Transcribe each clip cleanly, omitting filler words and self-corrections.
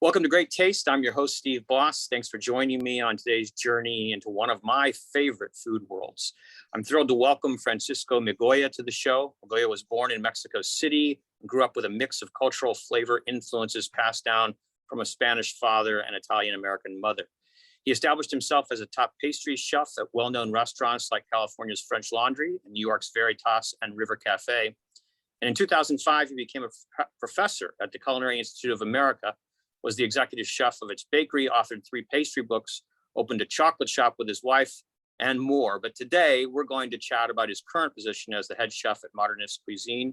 Welcome to Great Taste. I'm your host, Steve Boss. Thanks for joining me on today's journey into one of my favorite food worlds. I'm thrilled to welcome Francisco Migoya to the show. Migoya was born in Mexico City and grew up with a mix of cultural flavor influences passed down from a Spanish father and Italian-American mother. He established himself as a top pastry chef at well-known restaurants like California's French Laundry and New York's Veritas and River Cafe. And in 2005, he became a professor at the Culinary Institute of America, was the executive chef of its bakery, authored 3 pastry books, opened a chocolate shop with his wife, and more. But today, we're going to chat about his current position as the head chef at Modernist Cuisine,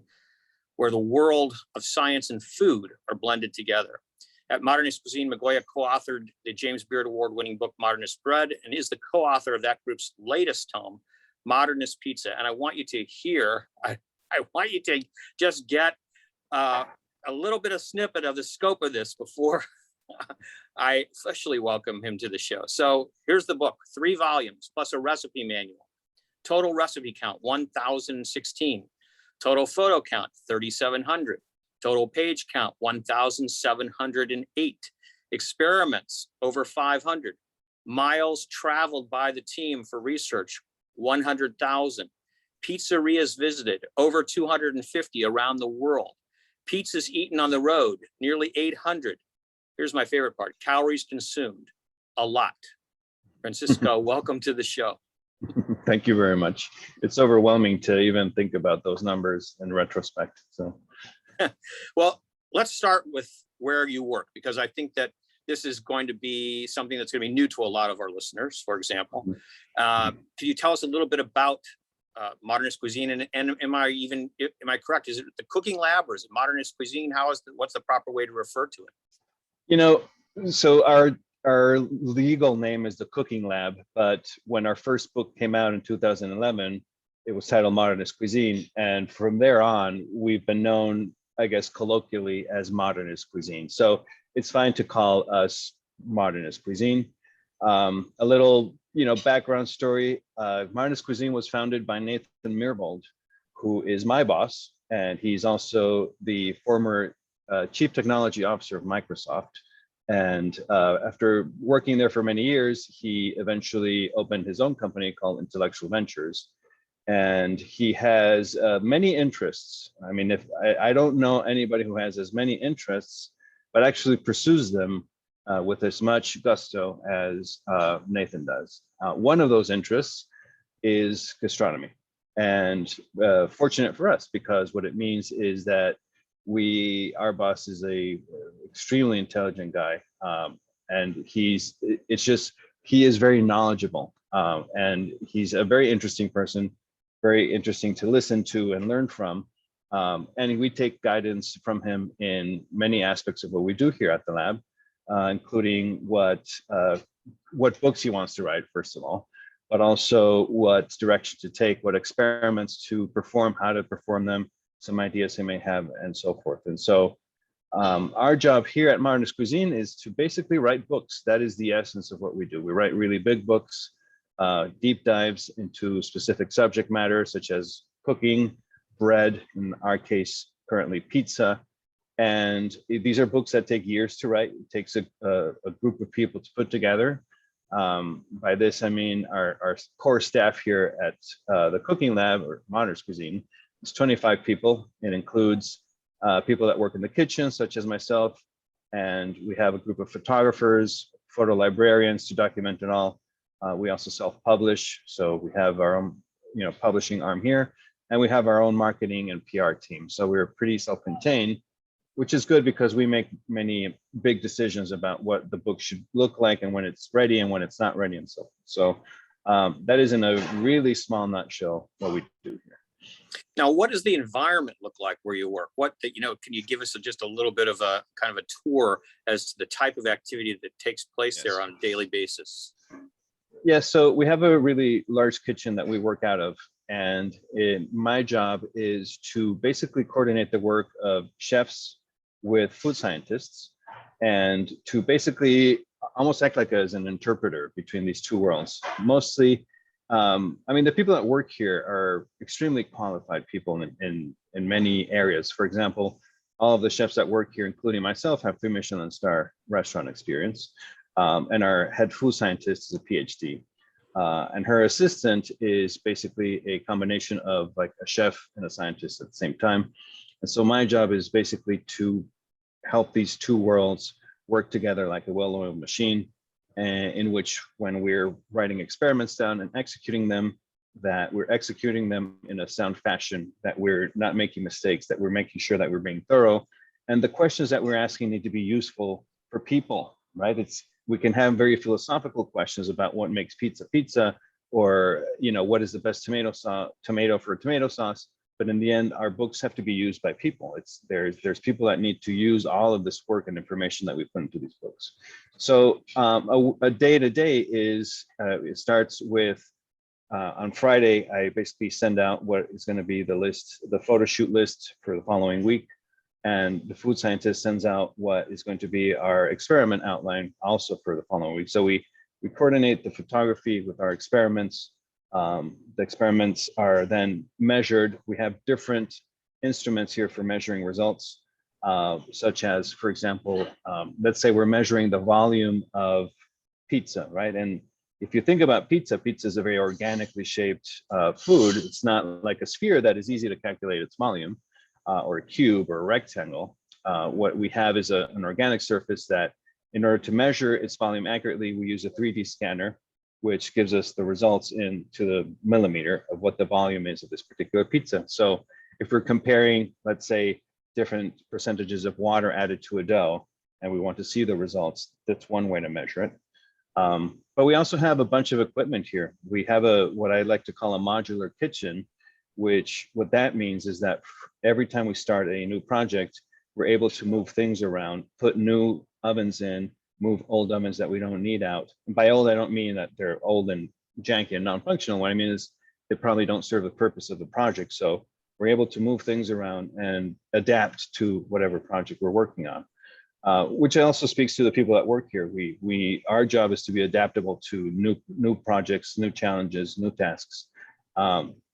where the world of science and food are blended together. At Modernist Cuisine, Migoya co-authored the James Beard Award-winning book, Modernist Bread, and is the co-author of that group's latest tome, Modernist Pizza. And I want you to hear, I want you to just get a little bit of snippet of the scope of this before I officially welcome him to the show. So here's the book, 3 volumes, plus a recipe manual. Total recipe count, 1,016. Total photo count, 3,700. Total page count, 1,708. Experiments, over 500. Miles traveled by the team for research, 100,000. Pizzerias visited, over 250 around the world. Pizzas eaten on the road, nearly 800. Here's my favorite part, calories consumed, a lot. Francisco, welcome to the show. Thank you very much. It's overwhelming to even think about those numbers in retrospect. So, well, let's start with where you work, because I think that this is going to be something that's going to be new to a lot of our listeners, for example. Can you tell us a little bit about Modernist Cuisine, and am I correct? Is it the cooking lab or is it Modernist Cuisine? What's the proper way to refer to it? You know, so our legal name is the Cooking Lab, but when our first book came out in 2011, it was titled Modernist Cuisine, and from there on, we've been known, I guess, colloquially as Modernist Cuisine. So it's fine to call us Modernist Cuisine. A little, background story. Modernist Cuisine was founded by Nathan Myhrvold, who is my boss, and he's also the former chief technology officer of Microsoft. And after working there for many years, he eventually opened his own company called Intellectual Ventures. And he has many interests. I mean, I don't know anybody who has as many interests, but actually pursues them with as much gusto as Nathan does. One of those interests is gastronomy, and fortunate for us, because what it means is that our boss is a extremely intelligent guy, and he is very knowledgeable, and he's a very interesting person, very interesting to listen to and learn from. And we take guidance from him in many aspects of what we do here at the lab. Including what books he wants to write, first of all, but also what direction to take, what experiments to perform, how to perform them, some ideas he may have, and so forth. And so our job here at Modernist Cuisine is to basically write books. That is the essence of what we do. We write really big books, deep dives into specific subject matter, such as cooking, bread, in our case, currently pizza. And these are books that take years to write. It takes a group of people to put together. By this, I mean our core staff here at the Cooking Lab, or Modernist Cuisine, is 25 people. It includes people that work in the kitchen, such as myself, and we have a group of photographers, photo librarians to document it all. We also self-publish, so we have our own, publishing arm here, and we have our own marketing and PR team. So we're pretty self-contained, which is good because we make many big decisions about what the book should look like and when it's ready and when it's not ready and so forth. So that is in a really small nutshell what we do here. Now, what does the environment look like where you work? Can you give us just a little bit of a kind of a tour as to the type of activity that takes place there on a daily basis? Yeah, so we have a really large kitchen that we work out of. And my job is to basically coordinate the work of chefs with food scientists, and to basically almost act like as an interpreter between these two worlds. Mostly, the people that work here are extremely qualified people in many areas. For example, all of the chefs that work here, including myself, have 3 Michelin star restaurant experience. And our head food scientist is a PhD. And her assistant is basically a combination of like a chef and a scientist at the same time. And so my job is basically to help these two worlds work together like a well-oiled machine, and in which when we're writing experiments down and executing them, that we're executing them in a sound fashion, that we're not making mistakes, that we're making sure that we're being thorough. And the questions that we're asking need to be useful for people, right? We can have very philosophical questions about what makes pizza pizza, or what is the best tomato for tomato sauce. But in the end, our books have to be used by people. There's people that need to use all of this work and information that we put into these books. So a day to day is it starts with on Friday, I basically send out what is going to be the photo shoot list for the following week. And the food scientist sends out what is going to be our experiment outline also for the following week. So we coordinate the photography with our experiments. The experiments are then measured. We have different instruments here for measuring results, such as, for example, let's say we're measuring the volume of pizza, right? And if you think about pizza is a very organically shaped food. It's not like a sphere that is easy to calculate its volume, or a cube or a rectangle. What we have is an organic surface that, in order to measure its volume accurately, we use a 3D scanner, which gives us the results to the millimeter of what the volume is of this particular pizza. So if we're comparing, let's say, different percentages of water added to a dough, and we want to see the results, that's one way to measure it. But we also have a bunch of equipment here. We have what I like to call a modular kitchen, what that means is that every time we start a new project, we're able to move things around, put new ovens in, move old ovens that we don't need out. And by old, I don't mean that they're old and janky and non-functional. What I mean is they probably don't serve the purpose of the project. So we're able to move things around and adapt to whatever project we're working on. Which also speaks to the people that work here. Our job is to be adaptable to new projects, new challenges, new tasks,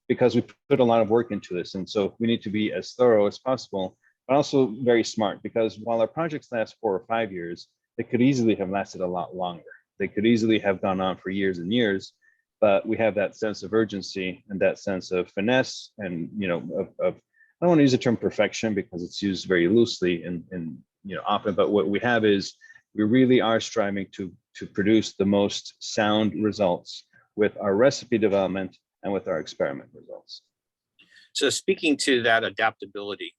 because we put a lot of work into this. And so we need to be as thorough as possible, but also very smart, because while our projects last 4 or 5 years, they could easily have lasted a lot longer. They could easily have gone on for years and years, but we have that sense of urgency and that sense of finesse and, I don't want to use the term perfection because it's used very loosely and often, but what we have is we really are striving to produce the most sound results with our recipe development and with our experiment results. So speaking to that adaptability,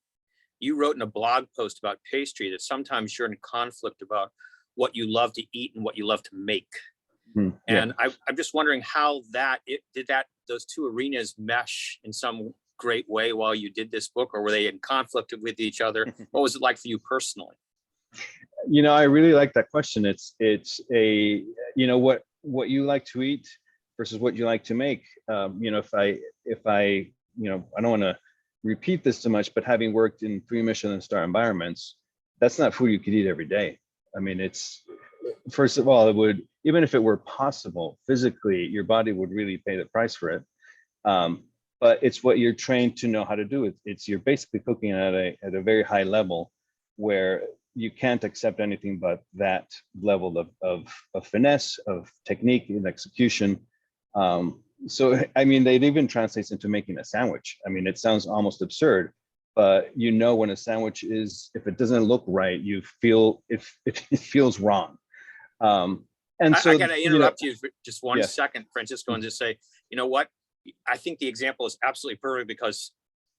you wrote in a blog post about pastry that sometimes you're in conflict about what you love to eat and what you love to make. Yeah. And I'm just wondering how those two arenas mesh in some great way while you did this book, or were they in conflict with each other? What was it like for you personally? I really like that question. It's a, what you like to eat versus what you like to make. If I I don't want to repeat this too much, but having worked in 3 Michelin star environments, that's not food you could eat every day. I mean, first of all, even if it were possible physically, your body would really pay the price for it. But it's what you're trained to know how to do. You're basically cooking at a very high level where you can't accept anything but that level of finesse, of technique and execution. So, I mean, it even translates into making a sandwich. I mean, it sounds almost absurd, but when a sandwich if it doesn't look right, you feel it feels wrong. And so I got to interrupt you for just one yes. second, Francisco, and just say, you know what? I think the example is absolutely perfect, because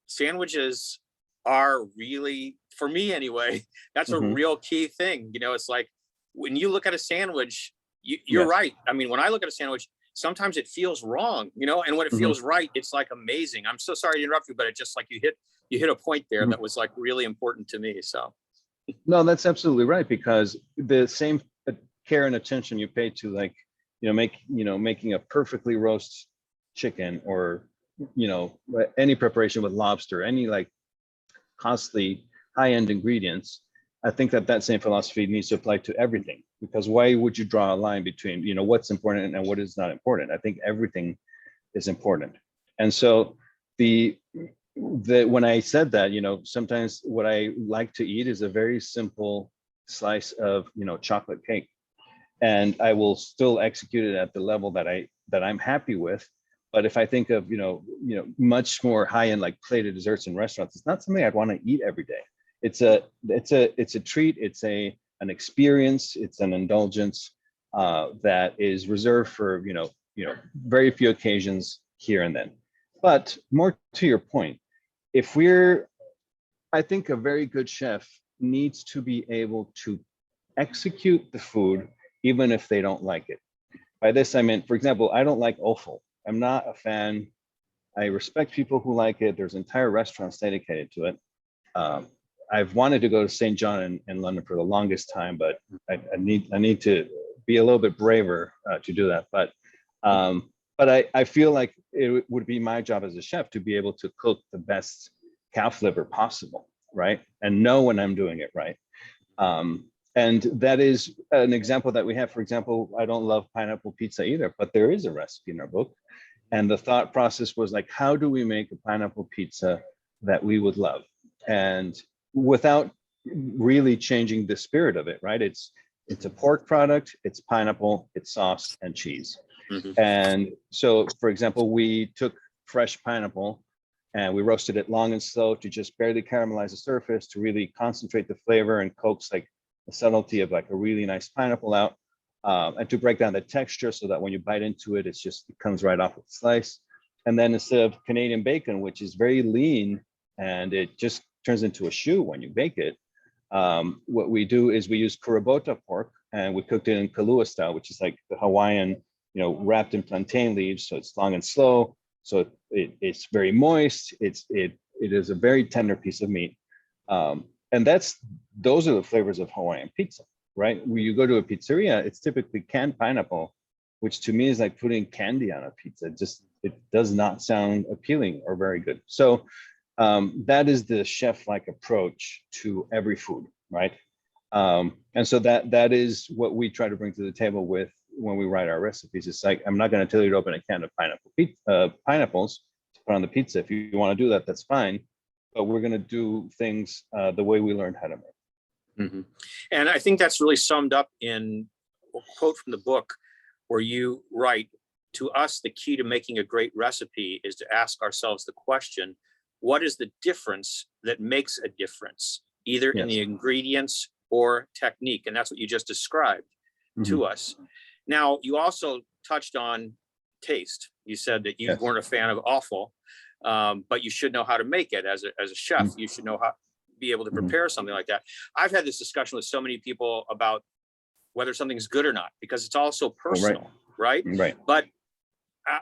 sandwiches are really, for me anyway, that's a real key thing. It's like when you look at a sandwich, you're Yes. right. I mean, when I look at a sandwich, sometimes it feels wrong, and when it feels right, it's like amazing. I'm so sorry to interrupt you, but it's just like you hit a point there that was like really important to me. So no, that's absolutely right, because the same care and attention you pay to, like, making a perfectly roast chicken, or any preparation with lobster, any like costly high-end ingredients, I think that same philosophy needs to apply to everything, because why would you draw a line between what's important and what is not important? I think everything is important. And so when I said that, sometimes what I like to eat is a very simple slice of, chocolate cake, and I will still execute it at the level that I'm happy with. But if I think of, much more high end, like plated desserts in restaurants, it's not something I'd want to eat every day. It's a treat. It's an experience. It's an indulgence that is reserved for, very few occasions here and then. But more to your point, I think a very good chef needs to be able to execute the food even if they don't like it. By this I mean, for example, I don't like offal. I'm not a fan. I respect people who like it. There's entire restaurants dedicated to it. I've wanted to go to St. John in London for the longest time, but I need to be a little bit braver to do that. But I feel like it would be my job as a chef to be able to cook the best calf liver possible, right? And know when I'm doing it right. And that is an example that we have. For example, I don't love pineapple pizza either, but there is a recipe in our book. And the thought process was like, how do we make a pineapple pizza that we would love? And without really changing the spirit of it, right? It's a pork product, it's pineapple, it's sauce and cheese. Mm-hmm. And so, for example, we took fresh pineapple and we roasted it long and slow to just barely caramelize the surface to really concentrate the flavor and coax like the subtlety of like a really nice pineapple out, and to break down the texture so that when you bite into it, it comes right off with the slice. And then instead of Canadian bacon, which is very lean and it just turns into a shoe when you bake it, what we do is we use kurabota pork and we cooked it in Kahlua style, which is like the Hawaiian, wrapped in plantain leaves. So it's long and slow. So it's very moist. It is a very tender piece of meat. And those are the flavors of Hawaiian pizza, right? When you go to a pizzeria, it's typically canned pineapple, which to me is like putting candy on a pizza. It does not sound appealing or very good. So that is the chef-like approach to every food, right? And so that is what we try to bring to the table with when we write our recipes. It's like, I'm not going to tell you to open a can of pineapples to put on the pizza. If you want to do that, that's fine. But we're going to do things the way we learned how to make. Mm-hmm. And I think that's really summed up in a quote from the book where you write, to us, the key to making a great recipe is to ask ourselves the question, what is the difference that makes a difference, either in the ingredients or technique? And that's what you just described to us. Now, you also touched on taste. You said that you weren't a fan of offal, but you should know how to make it as a chef. You should know how be able to prepare something like that. I've had this discussion with so many people about whether something's good or not, because it's also personal, right? But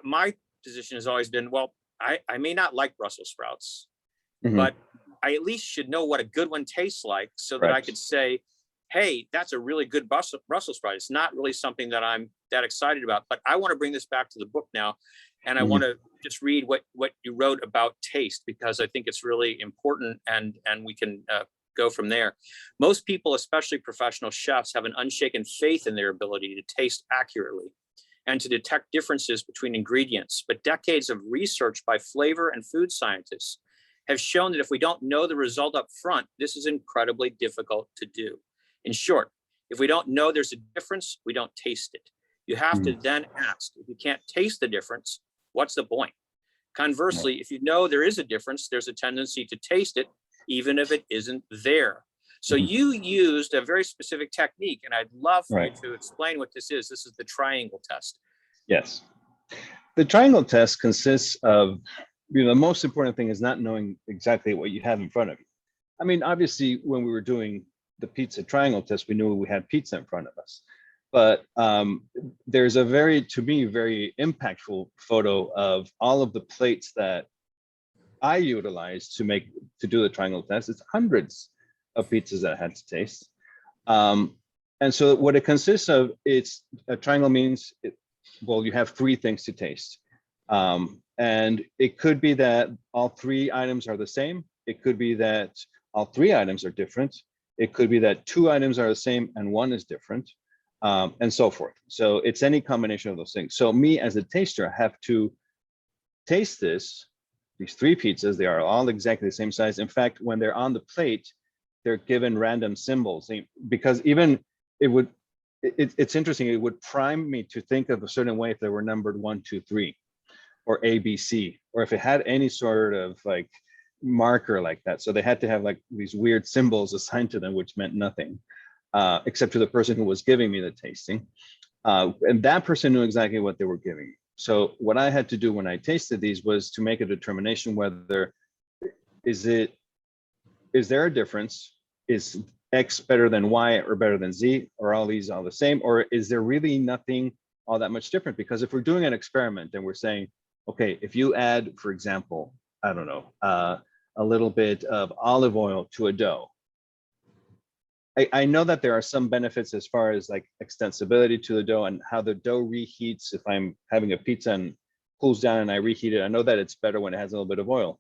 my position has always been, well, I may not like Brussels sprouts, but I at least should know what a good one tastes like so that I could say, hey, that's a really good Brussels sprout. It's not really something that I'm that excited about, but I want to bring this back to the book now. And I want to just read what you wrote about taste, because I think it's really important, and we can go from there. Most people, especially professional chefs, have an unshaken faith in their ability to taste accurately and to detect differences between ingredients. But decades of research by flavor and food scientists have shown that if we don't know the result up front, this is incredibly difficult to do. In short, if we don't know there's a difference, we don't taste it. You have to then ask, if you can't taste the difference, what's the point? Conversely, if you know there is a difference, there's a tendency to taste it, even if it isn't there. So you used a very specific technique, and I'd love for you to explain what this is. This is the triangle test. Yes. The triangle test consists of, the most important thing is not knowing exactly what you have in front of you. I mean, obviously, when we were doing the pizza triangle test, we knew we had pizza in front of us. But there's a to me, very impactful photo of all of the plates that I utilized to do the triangle test. It's hundreds of pizzas that I had to taste. And so what it consists of, it's a triangle means, you have three things to taste. And it could be that all three items are the same. It could be that all three items are different. It could be that two items are the same and one is different, and so forth. So it's any combination of those things. So me as a taster, I have to taste this, these three pizzas. They are all exactly the same size. In fact, when they're on the plate, they're given random symbols, because even it's interesting. It would prime me to think of a certain way if they were numbered 1, 2, 3, or A, B, C, or if it had any sort of like marker like that. So they had to have like these weird symbols assigned to them, which meant nothing, except to the person who was giving me the tasting. And that person knew exactly what they were giving me. So what I had to do when I tasted these was to make a determination whether is there a difference? Is X better than Y or better than Z? Or all these all the same? Or is there really nothing all that much different? Because if we're doing an experiment and we're saying, okay, if you add, for example, I don't know, a little bit of olive oil to a dough, I know that there are some benefits as far as like extensibility to the dough and how the dough reheats. If I'm having a pizza and cools down and I reheat it, I know that it's better when it has a little bit of oil.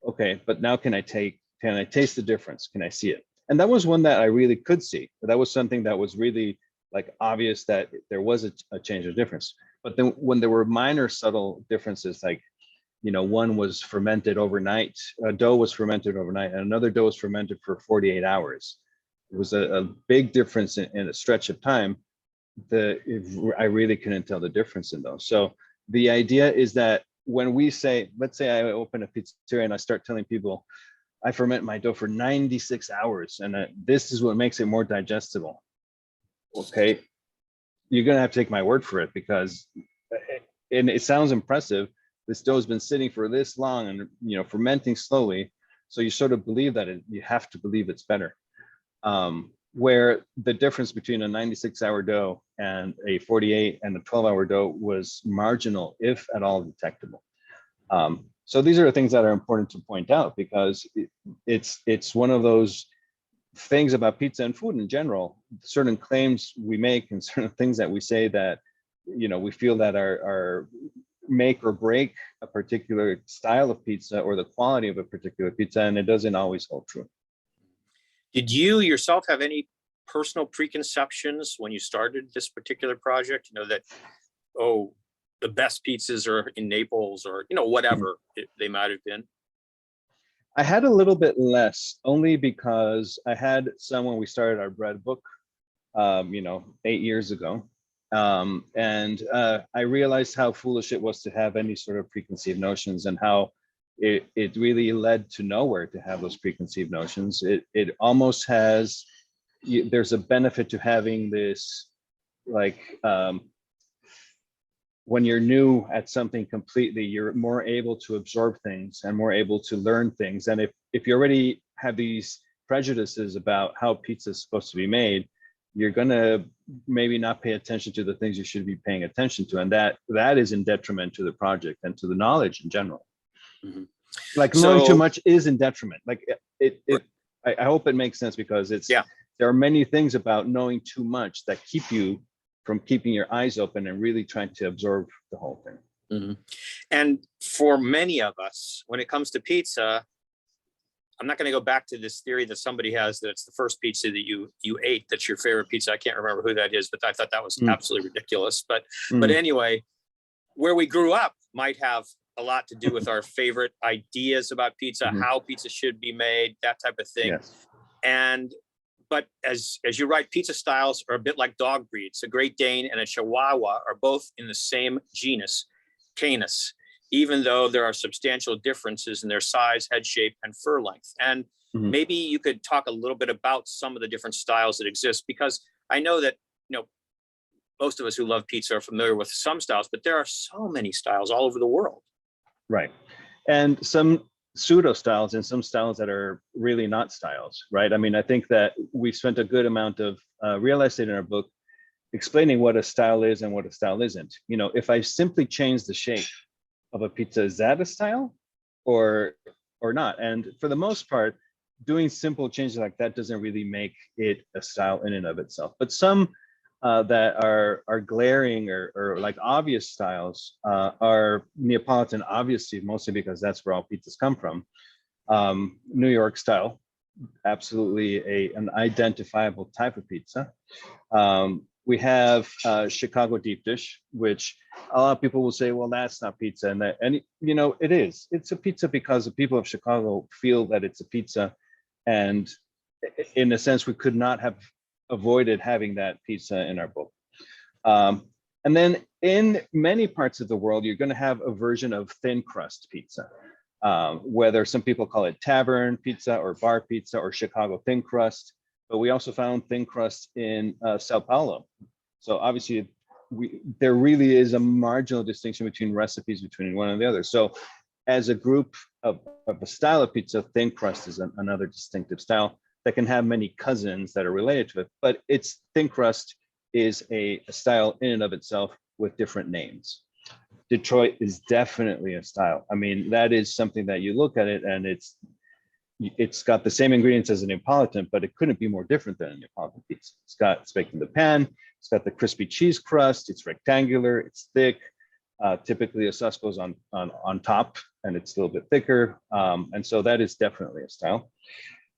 Okay, but now can I taste the difference? Can I see it? And that was one that I really could see. That was something that was really like obvious that there was a change of difference. But then when there were minor subtle differences, like, you know, one was fermented overnight, a dough was fermented overnight, and another dough was fermented for 48 hours. It was a big difference in a stretch of time. I really couldn't tell the difference in those. So the idea is that when we say, let's say I open a pizzeria and I start telling people, I ferment my dough for 96 hours, and this is what makes it more digestible. Okay, you're gonna have to take my word for it, because, and it sounds impressive, this dough has been sitting for this long and, you know, fermenting slowly. So you sort of believe that you have to believe it's better. Where the difference between a 96-hour dough and a 48 and a 12-hour dough was marginal, if at all detectable. So these are the things that are important to point out, because it's one of those things about pizza and food in general. Certain claims we make and certain things that we say that, you know, we feel that are make or break a particular style of pizza or the quality of a particular pizza, and it doesn't always hold true. Did you yourself have any personal preconceptions when you started this particular project? You know, that, oh, the best pizzas are in Naples, or, you know, whatever they might have been? I had a little bit less, only because I had some when we started our bread book, you know, 8 years ago. And I realized how foolish it was to have any sort of preconceived notions, and how it really led to nowhere to have those preconceived notions. It almost has, there's a benefit to having this, like, when you're new at something completely, you're more able to absorb things and more able to learn things. And if you already have these prejudices about how pizza is supposed to be made, you're gonna maybe not pay attention to the things you should be paying attention to. And that is in detriment to the project and to the knowledge in general. Mm-hmm. Like, knowing too much is in detriment. Like I hope it makes sense, because there are many things about knowing too much that keep you from keeping your eyes open and really trying to absorb the whole thing. Mm-hmm. And for many of us, when it comes to pizza, I'm not going to go back to this theory that somebody has that it's the first pizza that you ate that's your favorite pizza. I can't remember who that is, but I thought that was absolutely ridiculous. But anyway, where we grew up might have a lot to do with our favorite ideas about pizza, how pizza should be made, that type of thing. Yes. But as you write, pizza styles are a bit like dog breeds. A Great Dane and a Chihuahua are both in the same genus, Canis, even though there are substantial differences in their size, head shape, and fur length. And maybe you could talk a little bit about some of the different styles that exist, because I know that, you know, most of us who love pizza are familiar with some styles, but there are so many styles all over the world. Right. And some pseudo styles and some styles that are really not styles, right? I mean, I think that we spent a good amount of real estate in our book explaining what a style is and what a style isn't. You know, if I simply change the shape of a pizza, is that a style or not? And for the most part, doing simple changes like that doesn't really make it a style in and of itself. But some that are glaring or like obvious styles are Neapolitan, obviously, mostly because that's where all pizzas come from. New York style, absolutely an identifiable type of pizza. We have Chicago deep dish, which a lot of people will say, well, that's not pizza. And you know, it is. It's a pizza because the people of Chicago feel that it's a pizza. And in a sense, we could not have avoided having that pizza in our book. And then in many parts of the world, you're going to have a version of thin crust pizza, whether some people call it tavern pizza or bar pizza or Chicago thin crust. But we also found thin crust in Sao Paulo. So obviously, there really is a marginal distinction between recipes between one and the other. So as a group of a style of pizza, thin crust is another distinctive style that can have many cousins that are related to it. But it's thin crust is a style in and of itself with different names. Detroit is definitely a style. I mean, that is something that you look at it and it's got the same ingredients as a Neapolitan, but it couldn't be more different than a Neapolitan pizza. It's baked in the pan. It's got the crispy cheese crust. It's rectangular. It's thick. Typically, a sauce goes on top, and it's a little bit thicker. And so that is definitely a style.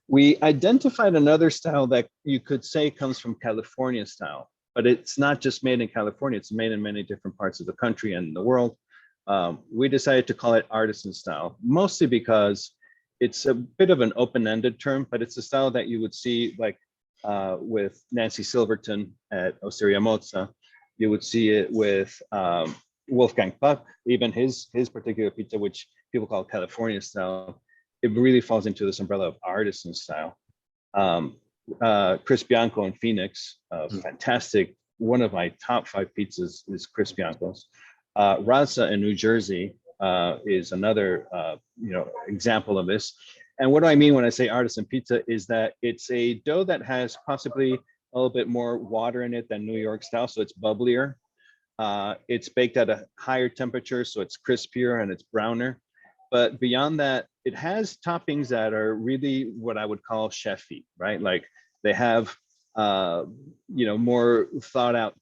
We identified another style that you could say comes from California style, but it's not just made in California. It's made in many different parts of the country and the world. We decided to call it artisan style, mostly because it's a bit of an open-ended term, but it's a style that you would see like with Nancy Silverton at Osteria Mozza. You would see it with Wolfgang Puck, even his particular pizza, which people call California style. It really falls into this umbrella of artisan style. Chris Bianco in Phoenix, fantastic. One of my top 5 pizzas is Chris Bianco's. Raza in New Jersey is another example of this. And what do I mean when I say artisan pizza is that it's a dough that has possibly a little bit more water in it than New York style, so it's bubblier. It's baked at a higher temperature, so it's crispier and it's browner. But beyond that, it has toppings that are really what I would call chefy, right? Like they have, more thought out,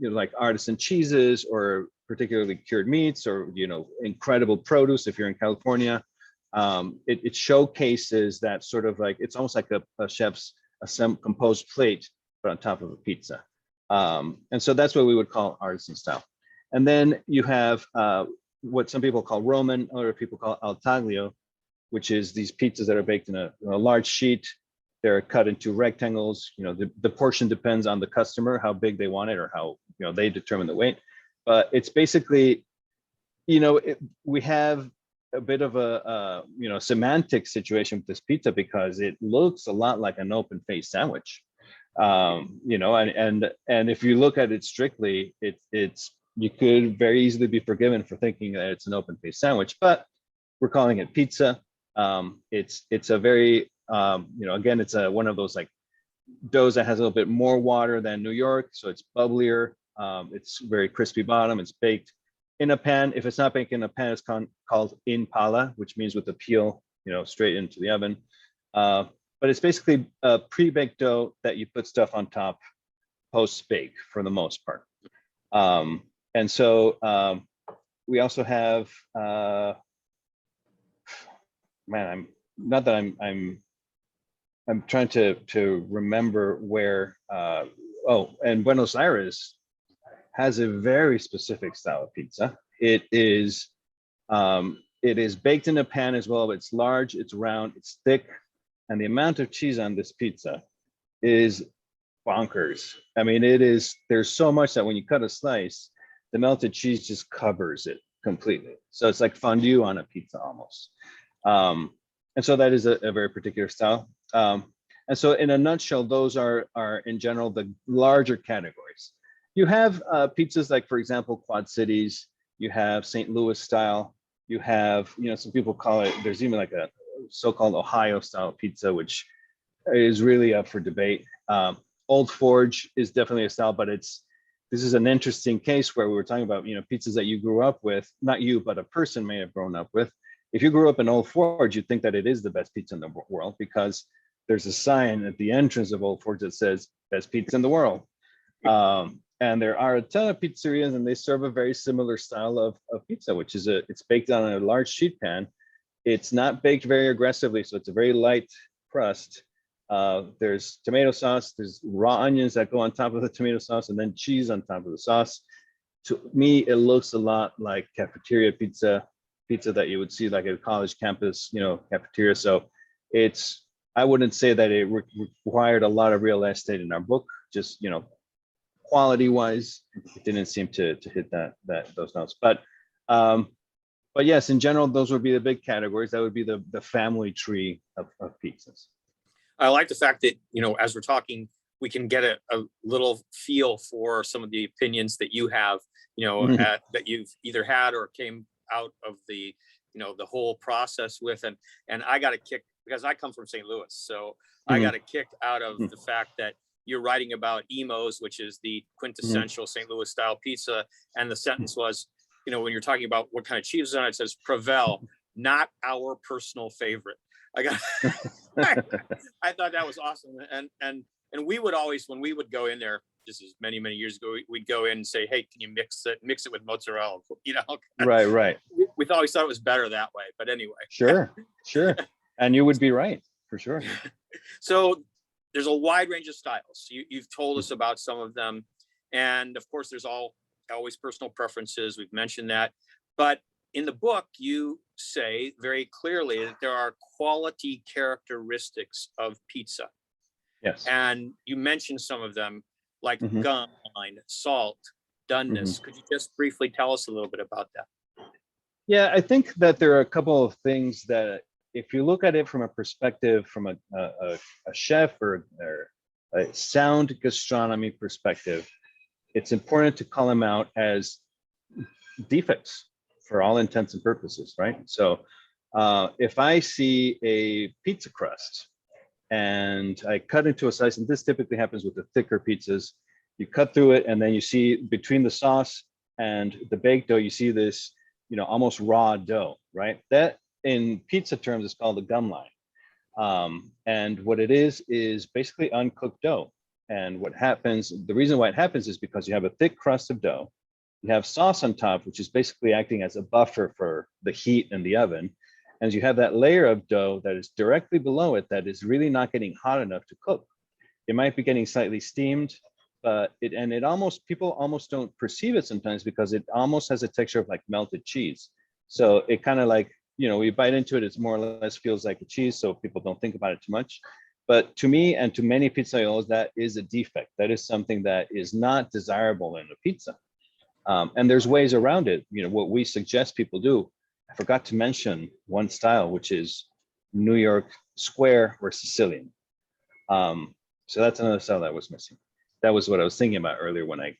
like artisan cheeses or particularly cured meats or, incredible produce if you're in California. It showcases that sort of like, it's almost like a chef's composed plate, but on top of a pizza. And so that's what we would call artisan style. And then you have what some people call Roman, other people call al taglio, which is these pizzas that are baked in a large sheet. They're cut into rectangles. The portion depends on the customer, how big they want it or how they determine the weight. But it's basically, we have a bit of a semantic situation with this pizza because it looks a lot like an open faced sandwich. And if you look at it strictly, you could very easily be forgiven for thinking that it's an open faced sandwich, but we're calling it pizza. It's a very again, it's one of those like doughs that has a little bit more water than New York, so it's bubblier. It's very crispy bottom. It's baked in a pan. If it's not baked in a pan, it's called in pala, which means with the peel, straight into the oven. But it's basically a pre-baked dough that you put stuff on top post-bake for the most part. And so we also have, I'm trying to remember where, and Buenos Aires has a very specific style of pizza. It is baked in a pan as well. It's large, it's round, it's thick, and the amount of cheese on this pizza is bonkers. I mean, there's so much that when you cut a slice, the melted cheese just covers it completely. So it's like fondue on a pizza almost. And so that is a very particular style. And so in a nutshell, those are in general the larger categories. You have pizzas like, for example, Quad Cities. You have St. Louis style. You have, some people call it, there's even like a so-called Ohio style pizza, which is really up for debate. Old Forge is definitely a style, but this is an interesting case where we were talking about, pizzas that you grew up with, not you, but a person may have grown up with. If you grew up in Old Forge, you'd think that it is the best pizza in the world because there's a sign at the entrance of Old Forge that says best pizza in the world. And there are a ton of pizzerias and they serve a very similar style of pizza, which is it's baked on a large sheet pan. It's not baked very aggressively, so it's a very light crust. There's tomato sauce, there's raw onions that go on top of the tomato sauce, and then cheese on top of the sauce. To me, it looks a lot like cafeteria pizza that you would see like at a college campus, cafeteria. So I wouldn't say that it required a lot of real estate in our book. Just quality wise, it didn't seem to hit those notes. But yes, in general, those would be the big categories. That would be the family tree of pizzas. I like the fact that, as we're talking, we can get a little feel for some of the opinions that you have, that you've either had or came out of the whole process with. And I got a kick because I come from St. Louis. So I got a kick out of the fact that you're writing about Imo's, which is the quintessential St. Louis style pizza. And the sentence was, when you're talking about what kind of cheese is on it, it says Provel, not our personal favorite. I thought that was awesome. And we would always, when we would go in there, this is many years ago, we'd go in and say, hey, can you mix it with mozzarella? Right. We always thought it was better that way. But anyway. Sure. And you would be right, for sure. So there's a wide range of styles. You've told us about some of them. And of course, there's always personal preferences. We've mentioned that. But in the book, you say very clearly that there are quality characteristics of pizza. Yes. And you mentioned some of them, like gum line, salt, doneness. Could you just briefly tell us a little bit about that? Yeah, I think that there are a couple of things that, if you look at it from a perspective, from a chef or a sound gastronomy perspective, it's important to call them out as defects for all intents and purposes, right? So if I see a pizza crust and I cut into a slice, and this typically happens with the thicker pizzas, you cut through it and then you see between the sauce and the baked dough, you see this, almost raw dough, right? That in pizza terms is called a gum line. And what it is basically uncooked dough. And what happens, the reason why it happens is because you have a thick crust of dough, you have sauce on top, which is basically acting as a buffer for the heat in the oven. And you have that layer of dough that is directly below it that is really not getting hot enough to cook. It might be getting slightly steamed, but people almost don't perceive it sometimes because it almost has a texture of like melted cheese. So it kind of like, we bite into it, it's more or less feels like a cheese, so people don't think about it too much. But to me and to many pizzaiolos, that is a defect. That is something that is not desirable in a pizza. And there's ways around it. What we suggest people do, I forgot to mention one style, which is New York square or Sicilian. So that's another style that was missing. That was what I was thinking about earlier when I,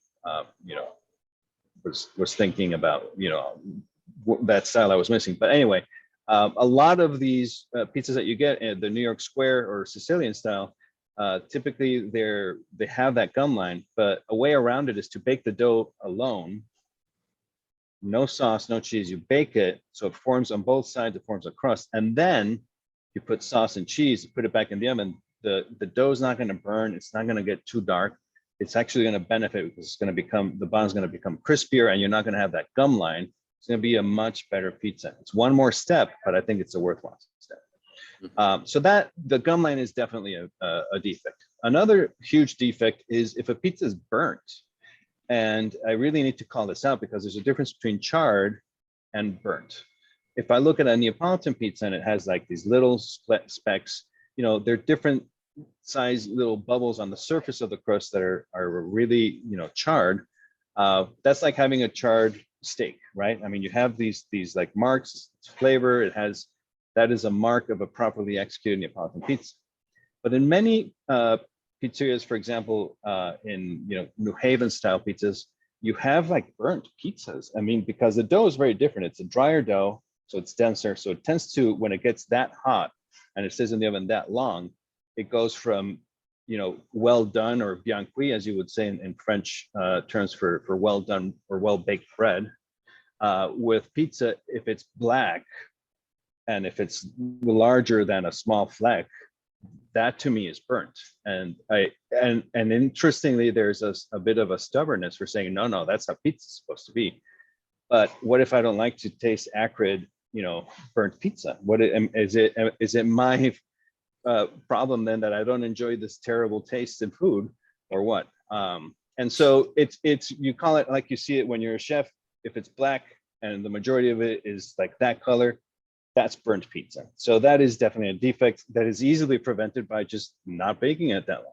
was thinking about, that style I was missing. But anyway, a lot of these pizzas that you get in the New York square or Sicilian style, typically they have that gum line, but a way around it is to bake the dough alone. No sauce, no cheese. You bake it so it forms on both sides, it forms a crust, and then you put sauce and cheese, you put it back in the oven. The dough is not going to burn, it's not going to get too dark. It's actually going to benefit because the bun is going to become crispier, and you're not going to have that gum line. It's going to be a much better pizza. It's one more step, but I think it's a worthwhile step. So that the gum line is definitely a defect. Another huge defect is if a pizza is burnt. And I really need to call this out because there's a difference between charred and burnt. If I look at a Neapolitan pizza and it has like these little specks, they're different size little bubbles on the surface of the crust that are really, charred. That's like having a charred steak, right? I mean, you have these like marks, it's flavor, that is a mark of a properly executed Neapolitan pizza. But in many pizzerias, for example, in New Haven style pizzas, you have like burnt pizzas. I mean, because the dough is very different. It's a drier dough, so it's denser. So it tends to, when it gets that hot and it stays in the oven that long, it goes from well done, or bien cuit, as you would say in French terms for well done or well baked bread. With pizza, if it's black and if it's larger than a small fleck, that to me is burnt. And interestingly, there's a bit of a stubbornness for saying, no, that's how pizza's supposed to be. But what if I don't like to taste acrid, burnt pizza? Is it my problem then that I don't enjoy this terrible taste in food or what? And so it's you call it like you see it when you're a chef. If it's black and the majority of it is like that color, that's burnt pizza. So that is definitely a defect that is easily prevented by just not baking it that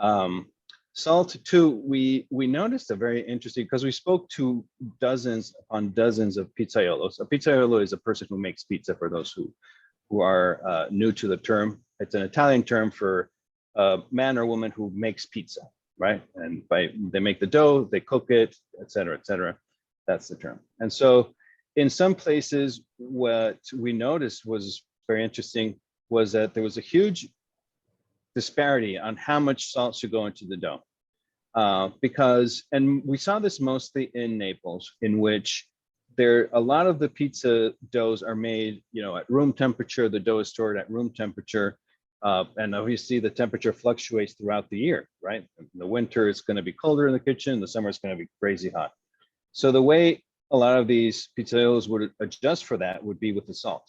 long. Salt too, we noticed a very interesting, because we spoke to dozens upon dozens of pizzaiolos. A pizzaiolo is a person who makes pizza, for those who are new to the term. It's an Italian term for a man or woman who makes pizza, right? And they make the dough, they cook it, et cetera, et cetera. That's the term. And so in some places, what we noticed was very interesting was that there was a huge disparity on how much salt should go into the dough. Because, and we saw this mostly in Naples, in which a lot of the pizza doughs are made, at room temperature. The dough is stored at room temperature. And obviously the temperature fluctuates throughout the year, right? In the winter, it's going to be colder in the kitchen. The summer, it's going to be crazy hot. So the way a lot of these pizzaioli would adjust for that would be with the salt.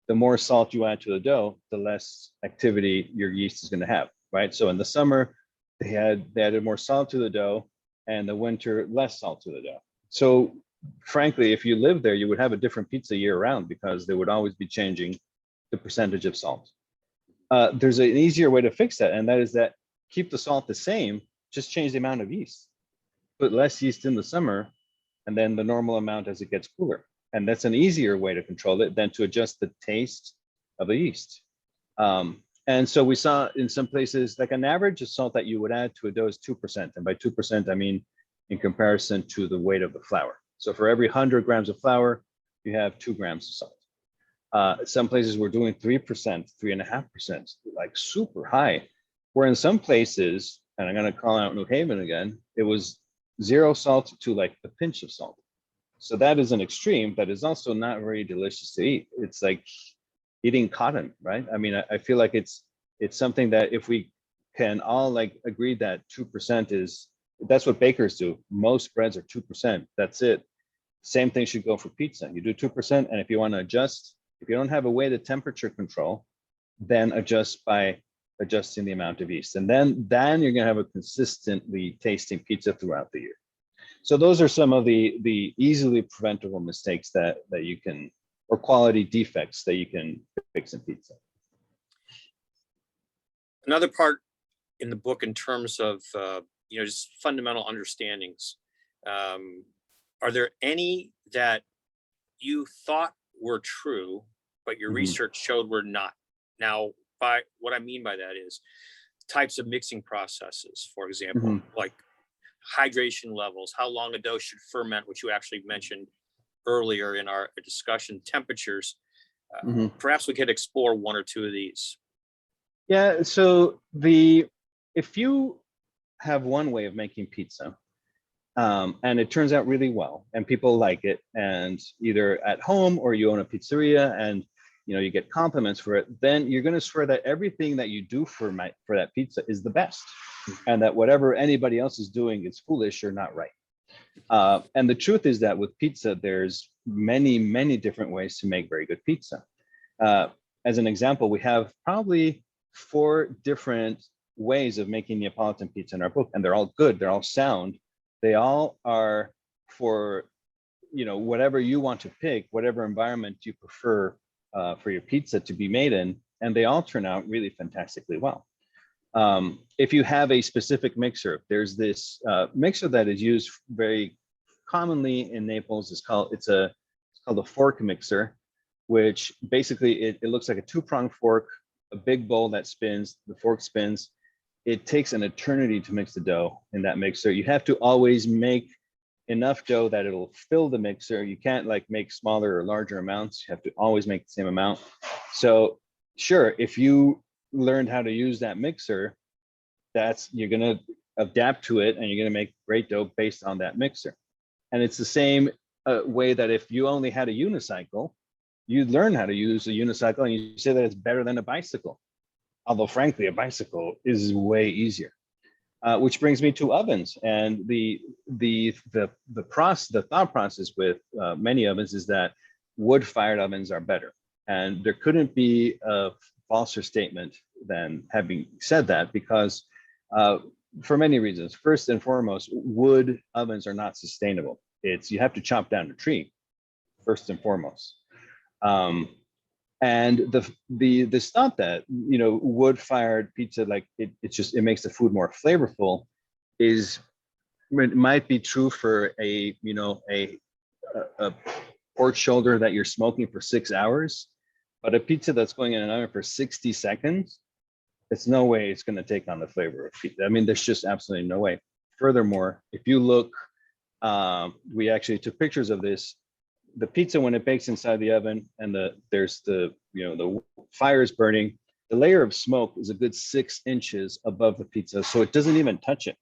The more salt you add to the dough, the less activity your yeast is going to have, right? So in the summer, they added more salt to the dough, and the winter, less salt to the dough. So frankly, if you live there, you would have a different pizza year round, because they would always be changing the percentage of salt. There's an easier way to fix that, and that is that keep the salt the same, just change the amount of yeast. Put less yeast in the summer, and then the normal amount as it gets cooler. And that's an easier way to control it than to adjust the taste of the yeast. And so we saw in some places, like an average of salt that you would add to a dough is 2%. And by 2%, I mean in comparison to the weight of the flour. So for every 100 grams of flour, you have 2 grams of salt. Some places we're doing 3%, 3.5%, like super high. Where in some places, and I'm going to call out New Haven again, it was 0 salt to like a pinch of salt. So that is an extreme, but is also not very delicious to eat. It's like eating cotton, right? I mean, I feel like it's something that if we can all like agree that 2% that's what bakers do. Most breads are 2%. That's it. Same thing should go for pizza. You do 2%, and if you want to adjust, if you don't have a way to temperature control, then adjust by adjusting the amount of yeast. And then you're going to have a consistently tasting pizza throughout the year. So those are some of the easily preventable mistakes that you can, or quality defects that you can fix in pizza. Another part in the book in terms of, just fundamental understandings, are there any that you thought were true, but your research showed were not? Now, by what I mean by that is types of mixing processes, for example, like hydration levels, how long a dough should ferment, which you actually mentioned earlier in our discussion, temperatures. Perhaps we could explore one or two of these. Yeah, so if you have one way of making pizza, and it turns out really well, and people like it, and either at home or you own a pizzeria, and you get compliments for it, then you're going to swear that everything that you do for that pizza is the best, and that whatever anybody else is doing is foolish or not right. And the truth is that with pizza, there's many, many different ways to make very good pizza. As an example, we have probably 4 different ways of making Neapolitan pizza in our book, and they're all good. They're all sound. They all are for, whatever you want to pick, whatever environment you prefer for your pizza to be made in, and they all turn out really fantastically well. If you have a specific mixer, there's this mixer that is used very commonly in Naples. It's called a fork mixer, which basically it looks like a 2-pronged fork, a big bowl that spins, the fork spins. It takes an eternity to mix the dough in that mixer. You have to always make enough dough that it'll fill the mixer. You can't like make smaller or larger amounts. You have to always make the same amount. So sure, if you learned how to use that mixer, you're going to adapt to it, and you're going to make great dough based on that mixer. And it's the same way that if you only had a unicycle, you'd learn how to use a unicycle, and you say that it's better than a bicycle. Although frankly, a bicycle is way easier. Which brings me to ovens, and the thought process with many ovens is that wood-fired ovens are better, and there couldn't be a falser statement than having said that, because for many reasons. First and foremost, wood ovens are not sustainable. You have to chop down a tree, first and foremost. And this thought that, you know, wood-fired pizza, like it makes the food more flavorful, it might be true for a pork shoulder that you're smoking for 6 hours, but a pizza that's going in an oven for 60 seconds, it's no way it's going to take on the flavor of pizza. I mean, there's just absolutely no way. Furthermore, if you look, we actually took pictures of this. The pizza, when it bakes inside the oven and there's the fire is burning, the layer of smoke is a good 6 inches above the pizza, so it doesn't even touch it.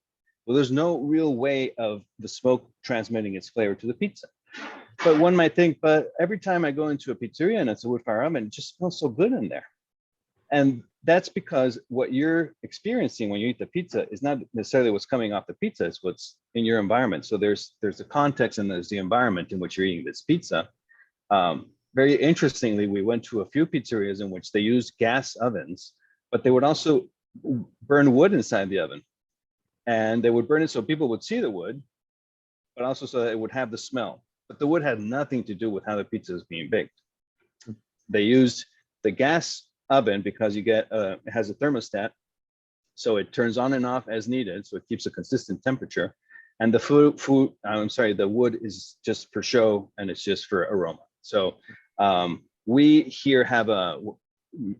Well, there's no real way of the smoke transmitting its flavor to the pizza. But one might think, but every time I go into a pizzeria and it's a wood fire oven, it just smells so good in there. And that's because what you're experiencing when you eat the pizza is not necessarily what's coming off the pizza, it's what's in your environment. So there's the context and there's the environment in which you're eating this pizza. Very interestingly, we went to a few pizzerias in which they used gas ovens, but they would also burn wood inside the oven. And they would burn it so people would see the wood, but also so that it would have the smell. But the wood had nothing to do with how the pizza is being baked. They used the gas oven because it has a thermostat, so it turns on and off as needed, so it keeps a consistent temperature. And the wood is just for show and it's just for aroma. So we here have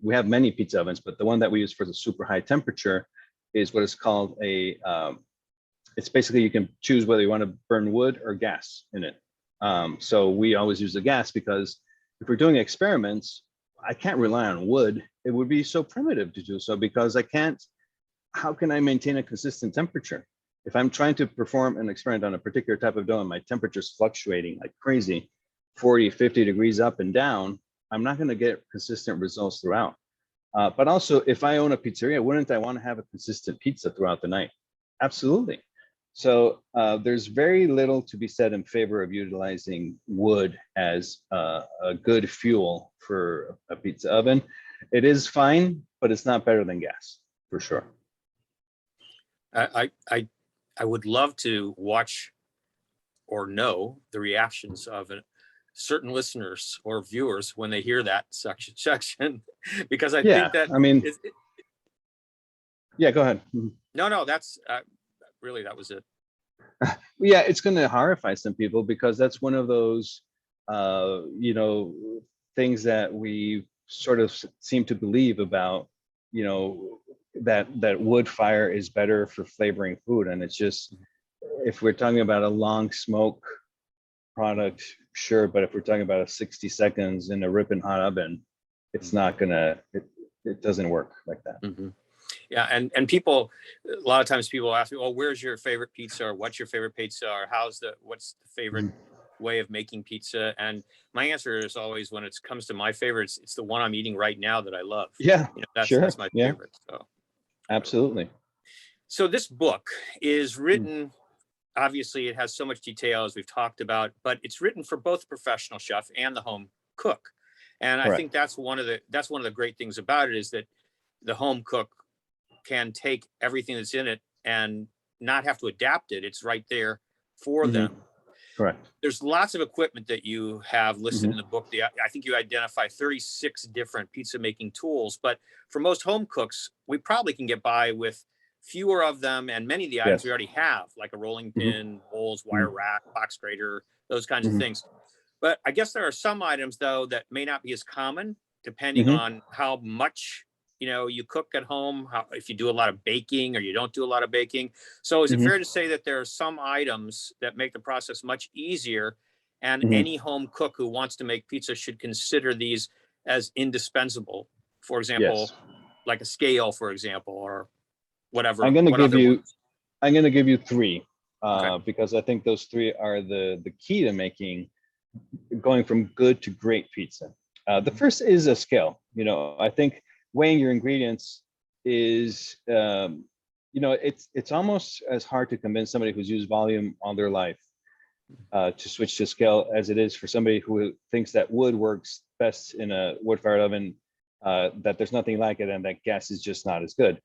many pizza ovens, but the one that we use for the super high temperature is what is called it's basically, you can choose whether you want to burn wood or gas in it. So we always use the gas because if we're doing experiments, I can't rely on wood. It would be so primitive to do so because how can I maintain a consistent temperature? If I'm trying to perform an experiment on a particular type of dough and my temperature's fluctuating like crazy, 40, 50 degrees up and down, I'm not going to get consistent results throughout. But also, if I own a pizzeria, wouldn't I want to have a consistent pizza throughout the night? Absolutely. So there's very little to be said in favor of utilizing wood as a good fuel for a pizza oven. It is fine, but it's not better than gas, for sure. I would love to watch or know the reactions of certain listeners or viewers when they hear that section, because I think that, I mean, yeah, go ahead. No, that's really, that was it. Yeah, it's going to horrify some people because that's one of those, things that we sort of seem to believe about, that wood fire is better for flavoring food. And it's just, if we're talking about a long smoke product, sure. But if we're talking about a 60 seconds in a ripping hot oven, it's not gonna, it doesn't work like that. Mm-hmm. Yeah, and people, a lot of times people ask me, "Oh, where's your favorite pizza?" or "What's your favorite pizza?" or "What's the favorite way of making pizza?" And my answer is always, when it comes to my favorites, it's the one I'm eating right now that I love. Yeah, that's my favorite. So absolutely. So this book is written. Obviously, it has so much detail, as we've talked about, but it's written for both the professional chef and the home cook. And I think that's one of the great things about it, is that the home cook can take everything that's in it and not have to adapt it. It's right there for them. Correct. There's lots of equipment that you have listed in the book. I think you identify 36 different pizza making tools, but for most home cooks, we probably can get by with fewer of them, and many of the items we already have, like a rolling pin, bowls, wire rack, box grater, those kinds of things. But I guess there are some items, though, that may not be as common, depending on how much you cook at home, if you do a lot of baking or you don't do a lot of baking. So is it fair to say that there are some items that make the process much easier, and any home cook who wants to make pizza should consider these as indispensable? For example, like a scale, for example, or whatever. I'm going to give you three, because I think those three are the key to going from good to great pizza. The first is a scale. I think weighing your ingredients is, it's almost as hard to convince somebody who's used volume all their life to switch to scale as it is for somebody who thinks that wood works best in a wood-fired oven that there's nothing like it and that gas is just not as good.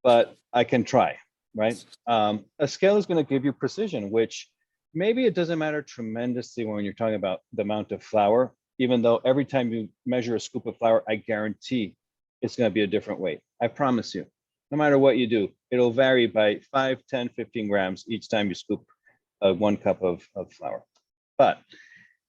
But I can try, right? A scale is going to give you precision, which maybe it doesn't matter tremendously when you're talking about the amount of flour, even though every time you measure a scoop of flour, I guarantee it's going to be a different weight. I promise you, no matter what you do, it'll vary by 5, 10, 15 grams each time you scoop 1 cup of flour. But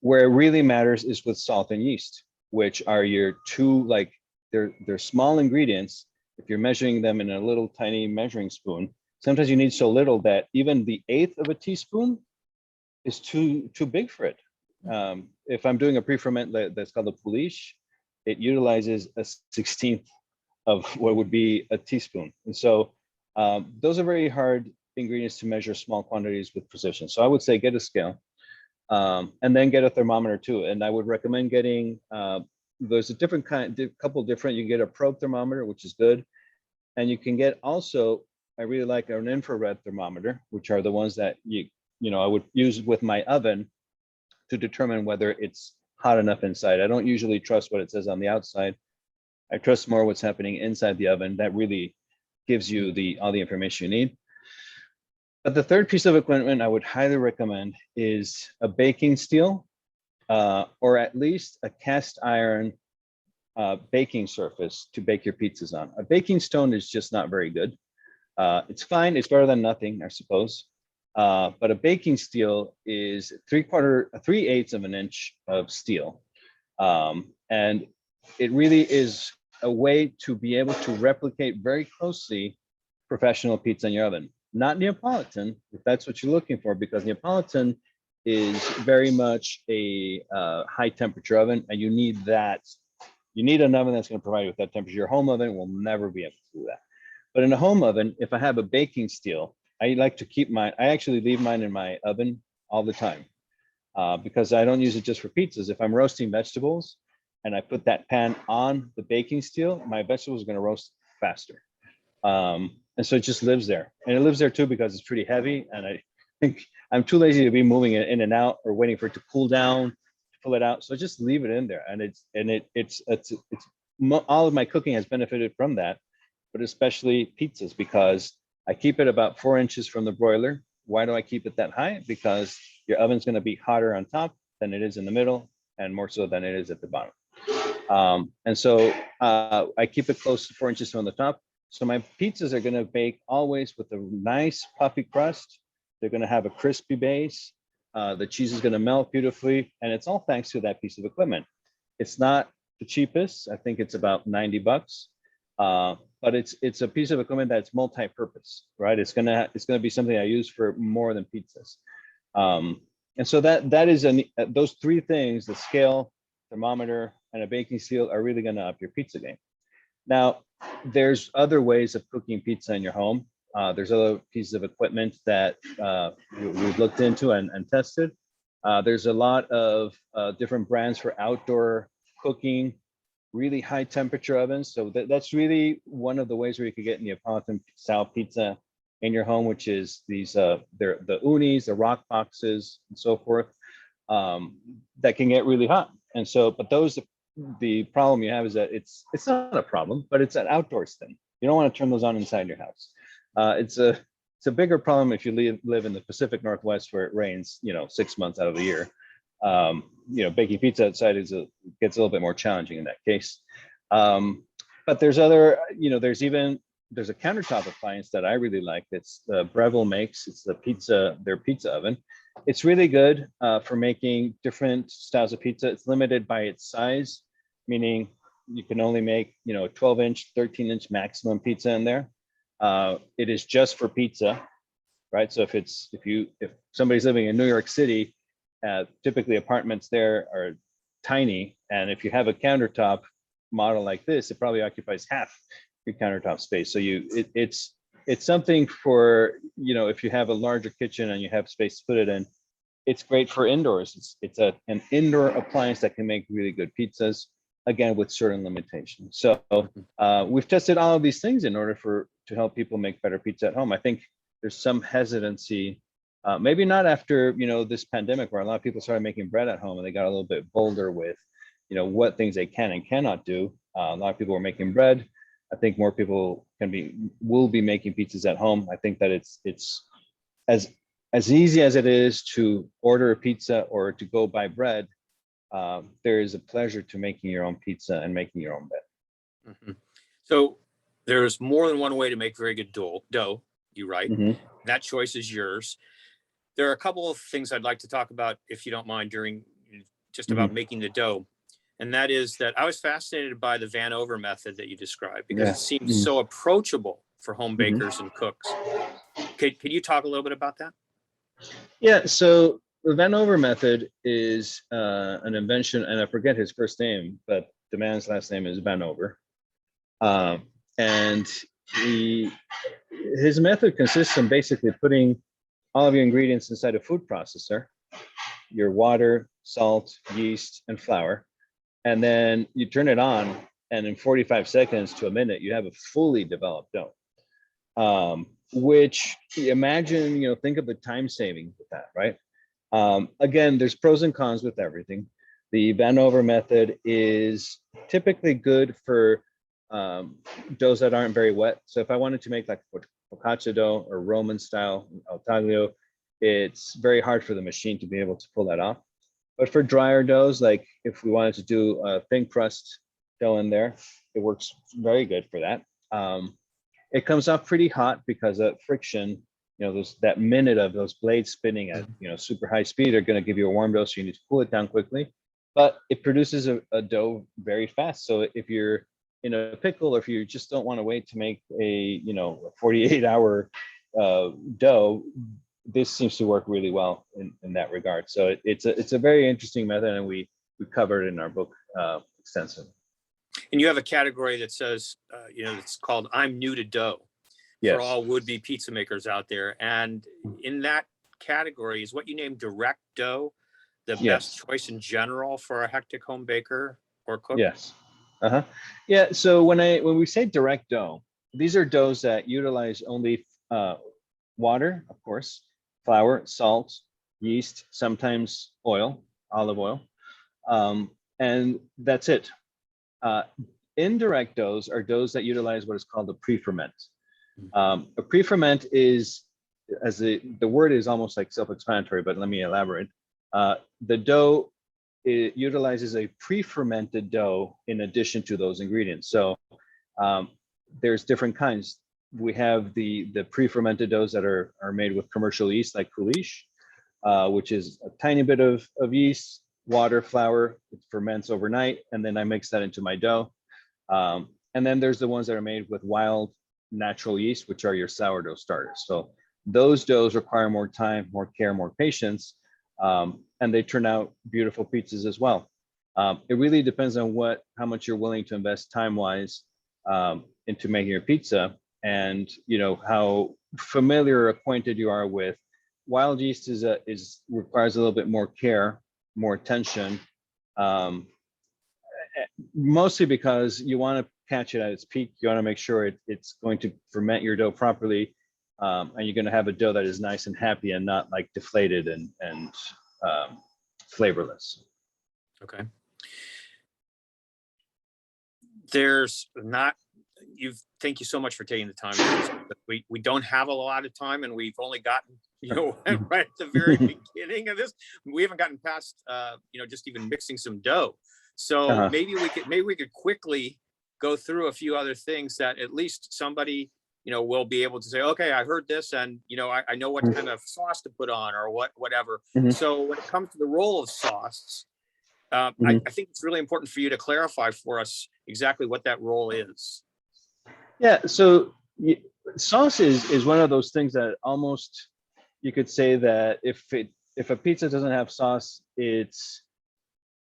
where it really matters is with salt and yeast, which are your two, like, they're small ingredients. If you're measuring them in a little tiny measuring spoon, sometimes you need so little that even the 1/8 of a teaspoon is too big for it. If I'm doing a pre-ferment that's called a pouliche, it utilizes a 1/16 of what would be a teaspoon. And so those are very hard ingredients to measure small quantities with precision. So I would say get a scale, and then get a thermometer too. And I would recommend getting, there's a different kind, couple different, you can get a probe thermometer, which is good. And you can get also, I really like an infrared thermometer, which are the ones that I would use with my oven to determine whether it's hot enough inside. I don't usually trust what it says on the outside. I trust more what's happening inside the oven. That really gives you all the information you need. But the third piece of equipment I would highly recommend is a baking steel, or at least a cast iron baking surface to bake your pizzas on. A baking stone is just not very good. It's fine, it's better than nothing, I suppose. But a baking steel is 3/8 of an inch of steel. And it really is a way to be able to replicate very closely professional pizza in your oven. Not Neapolitan, if that's what you're looking for, because Neapolitan is very much a high temperature oven, and you need that. You need an oven that's going to provide you with that temperature. Your home oven will never be able to do that. But in a home oven, if I have a baking steel, I like to keep mine. I actually leave mine in my oven all the time, because I don't use it just for pizzas. If I'm roasting vegetables and I put that pan on the baking steel, my vegetables are going to roast faster. And so it just lives there. And it lives there too because it's pretty heavy. And I think I'm too lazy to be moving it in and out or waiting for it to cool down to pull it out. So just leave it in there. And it's all of my cooking has benefited from that, but especially pizzas, because I keep it about 4 inches from the broiler. Why do I keep it that high? Because your oven's going to be hotter on top than it is in the middle, and more so than it is at the bottom. And so I keep it close to 4 inches from the top. So my pizzas are going to bake always with a nice puffy crust. They're going to have a crispy base. The cheese is going to melt beautifully. And it's all thanks to that piece of equipment. It's not the cheapest. I think it's about $90. But it's a piece of equipment that's multi-purpose, right? It's gonna be something I use for more than pizzas. And so that is those three things: the scale, thermometer, and a baking steel are really going to up your pizza game. Now, there's other ways of cooking pizza in your home. There's other pieces of equipment that we've looked into and tested. There's a lot of different brands for outdoor cooking, really high temperature ovens. So that's really one of the ways where you could get Neapolitan style pizza in your home, which is these they're the unis, the rock boxes, and so forth, that can get really hot. And so, but the problem you have is that it's not a problem, but it's an outdoors thing. You don't want to turn those on inside your house. It's a bigger problem if you live in the Pacific Northwest where it rains, 6 months out of the year. Baking pizza outside gets a little bit more challenging in that case. But there's other, there's a countertop appliance that I really like. It's Breville makes. It's their pizza oven. It's really good for making different styles of pizza. It's limited by its size, meaning you can only make, a 12-inch, 13-inch maximum pizza in there. It is just for pizza, right? So if somebody's living in New York City, typically apartments there are tiny, and if you have a countertop model like this, it probably occupies half your countertop space. So it's something for, if you have a larger kitchen and you have space to put it in, it's great for indoors. It's an indoor appliance that can make really good pizzas, again, with certain limitations. So we've tested all of these things in order to help people make better pizza at home. I think there's some hesitancy, maybe not after, this pandemic, where a lot of people started making bread at home and they got a little bit bolder with, what things they can and cannot do. A lot of people are making bread. I think more people will be making pizzas at home. I think that it's as easy as it is to order a pizza or to go buy bread. There is a pleasure to making your own pizza and making your own bread. Mm-hmm. So there's more than one way to make very good dough. You write. Mm-hmm. That choice is yours. There are a couple of things I'd like to talk about, if you don't mind, during just about Mm-hmm. making the dough. And that is that I was fascinated by the Vanover method that you described, because it seems Mm-hmm. so approachable for home Mm-hmm. bakers and cooks. Could you talk a little bit about that? Yeah, so the Vanover method is an invention, and I forget his first name, but the man's last name is Vanover. And his method consists in basically putting all of your ingredients inside a food processor, your water, salt, yeast, and flour, and then you turn it on, and in 45 seconds to a minute, you have a fully developed dough. Which imagine, think of the time saving with that, right? Again, there's pros and cons with everything. The Vanover method is typically good for doughs that aren't very wet. So if I wanted to make like focaccia dough or Roman style al taglio, it's very hard for the machine to be able to pull that off. But for drier doughs, like if we wanted to do a thin crust dough in there, it works very good for that. It comes off pretty hot because of friction. That minute of those blades spinning at super high speed are going to give you a warm dough, so you need to cool it down quickly. But it produces a dough very fast. So if you're in a pickle, or if you just don't want to wait to make a 48-hour dough, this seems to work really well in that regard. So it's a very interesting method, and we covered it in our book extensively. And you have a category that says, it's called "I'm New to Dough" Yes. for all would-be pizza makers out there. And in that category is what you named direct dough the best choice in general for a hectic home baker or cook? Yes. Yeah. So when we say direct dough, these are doughs that utilize only water, of course, flour, salt, yeast, sometimes oil, olive oil, and that's it. Indirect doughs are doughs that utilize what is called a pre-ferment. A pre-ferment is, as the word is almost like self-explanatory, but let me elaborate. The dough, it utilizes a pre-fermented dough in addition to those ingredients. So there's different kinds. We have the pre-fermented doughs that are made with commercial yeast, like coulis, which is a tiny bit of yeast, water, flour. It ferments overnight, and then I mix that into my dough. And then there's the ones that are made with wild natural yeast, which are your sourdough starters. So those doughs require more time, more care, more patience, and they turn out beautiful pizzas as well. It really depends on how much you're willing to invest time-wise into making your pizza, and how familiar or acquainted you are with wild yeast. Requires a little bit more care, more attention, mostly because you want to catch it at its peak. You want to make sure it's going to ferment your dough properly, and you're going to have a dough that is nice and happy and not like deflated and flavorless. Okay. There's not, thank you so much for taking the time. We don't have a lot of time, and we've only gotten, right at the very beginning of this, we haven't gotten past, just even mixing some dough. So maybe we could quickly go through a few other things that at least somebody, will be able to say, okay, I heard this, and I know what kind of sauce to put on, or whatever. So when it comes to the role of sauce, I think it's really important for you to clarify for us exactly what that role is. Yeah. So sauce is one of those things that almost, you could say that if a pizza doesn't have sauce, it's